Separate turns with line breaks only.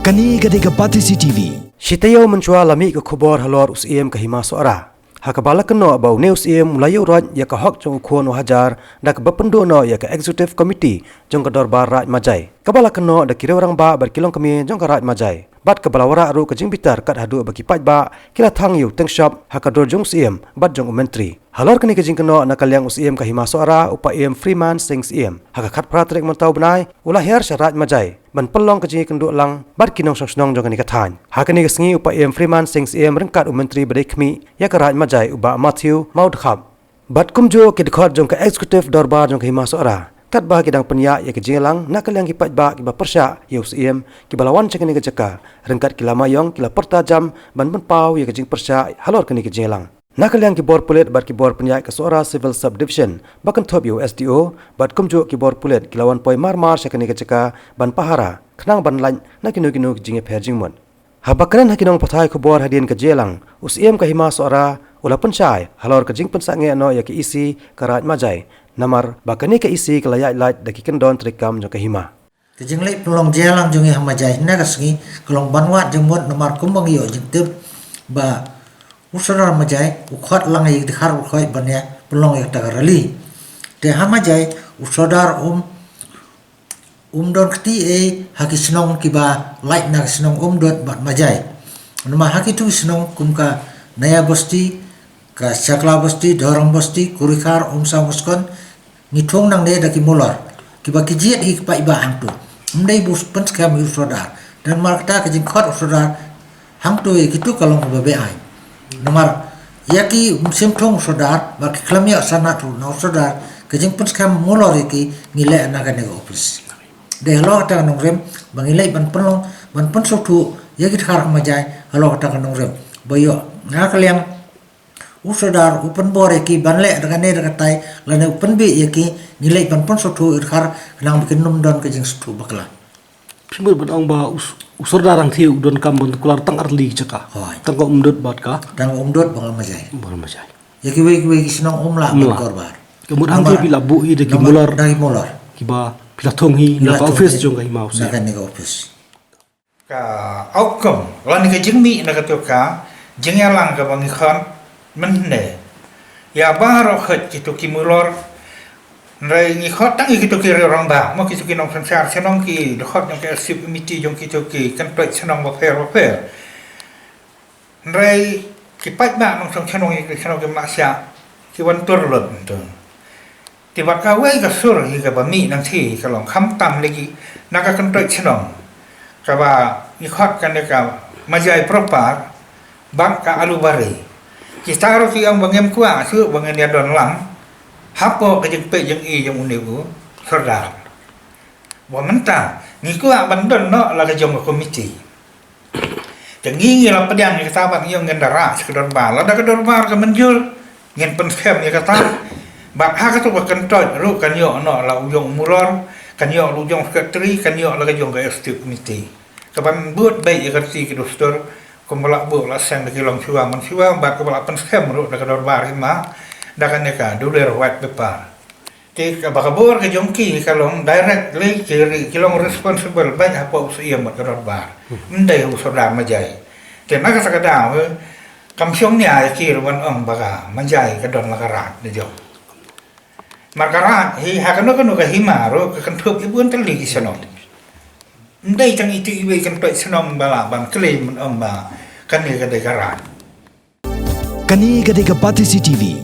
Kani gadega Pati CCTV.
Sitayo mencual lami ke khobor halor usiem ke hima suara. Hakabala keno abau ne usiem mulayu raj ya ka hok jong khon hajar dak bapendo no ya ka executive committee jong ka dorbar raj majai. Kabala keno dak kira orang ba berkilong kami jong ka raj majai. Bat kabala wara ru ka jing bitar kat hadu bagi paj ba kila thang yu teng shop hakador jong usiem bat jong menteri. Halor kini ka jing keno nakalyang usiem ka hima suara upa em Freeman sing siem. Hakakat pratrek montau benai ulah her syarat majai. Ban pelong kejing kenduk lang bat kinong song jong kani kathan. Hakani ka sengi upa em Freeman sing siem rengkat menteri bedekmi ya ka raj majai uba Matthew Maudkhab. Bat kumjo ke dekhot jong ka executive dorbar jong ka hima suara. Kat bah kidang penyak ya kejing lang nakalyang kipat ba kiba persya ya usiem kibalawan cakani ka jaka rengkat kila mayong kila pertajam ban pau ya kejing persya halor kani kejing lang. Nakalyang kibor pulet bat kibor penyak ke suara civil subdivision bakan top USDO bat kumjo kibor pulet kilawan poi marmar syakani ka jaka ban pahara kenang ban lain nakinu kejing perjing mon. Habakaran hakinong pathai kibor hadin ka jelang usiem ka hima suara ula pensyai halor kejing pensange no ya ki isi karat majai. Namar bakani ka isi kelayat light daki kendon trikam jong kahima.
Kejing lek pelong jelang jong yang majai na kasengi kelong banwat jong mot namar kumbang yo jeng tep ba usara majai ukhot lang yik dikhar ukhoi banya pelong yak tagarali. Te hamajai usodar don kti haki senong kiba light na senong dot bat majai. Nama haki tu senong kumka naya bosti ka sakla bosti dorong bosti kurikar sa muskon ngithong nang ne daki molor kiba kijiet hi pa iba hangtu mdai bus pens kam usodar dan markta kejing khot usodar hangtu kitu kalong ba be ai nomar yaki simthong usodar ba klamya sanatu na usodar kejing pens kam molor ki ngile na ka ne office de lo ta nong rem bangilai ban penlong ban pensotu yaki thar majai lo ta nong rem boyo na kalyang usodar upan bore ki banle dagane dagatai lane upan bi yaki nilai pan pon sotu irkhar nang bikin num don ke jing sotu bakla
Pimur badang ba usodar ang thiu don kam bon kular tang arli jaka tang ko umdot bat ka
dang umdot bangal majai yaki we ki sinong umla korbar
kemud hang thiu bila bu hi de ki mular
dai molor
kiba bila thong hi na office jong kai mau
na kan ni office
ka outcome lan ke jing mi na ka to ka jing ya lang ka bangi khan mende ya baro khet kitu kimulor rai ni khot tang kitu ki rong ba mo kitu ki nong sansar senong ki de khot yang ke sip miti jong kitu ki kan plek senong ba fer rai ki pat ba nong senong ki senong ki masya ki wan tur lon tu ti ba ka wei ka sur hi ka ba mi nang thi ka long kham tam le ki na ka kan plek senong ka ba ni khot kan ne ka majai propar bak ka alubari kita harus yang bangem kuah su bangen dia don lang hapo ke jeng pe jeng i jeng unibu saudara wa menta ni kuah bandon no la ke jong komiti jeng ngi la pedang ni kata bang yang ngendara sekedar bal ada ke don bar ke menjul ngen penskem ni kata bak ha ka tu kan toy ru kan yo no la ujong muror kan yo ujong sekretari kan yo la ke jong ke executive committee kapan buat baik ya si ke dostor kumbalak bu la sang de kilong chua man chua ba ko la pen schem ru da dor bar hima da kan ne ka du der white paper ti ka ba kabur ke jongki kalong directly kiri kilong responsible ba ha po su yem ka dor bar ndai u so da ma jai te na ka sa ka da kam syong nya ki ru wan ong ba ka ma jai ka don la ka rat de jo markarat hi ha ka no ka hima ru ka kan thup ibun tel li sano ndai tang itu iwe kan pe senong bala ban claim on ba kan ni ka de karan
Kani gadega Pati CCTV.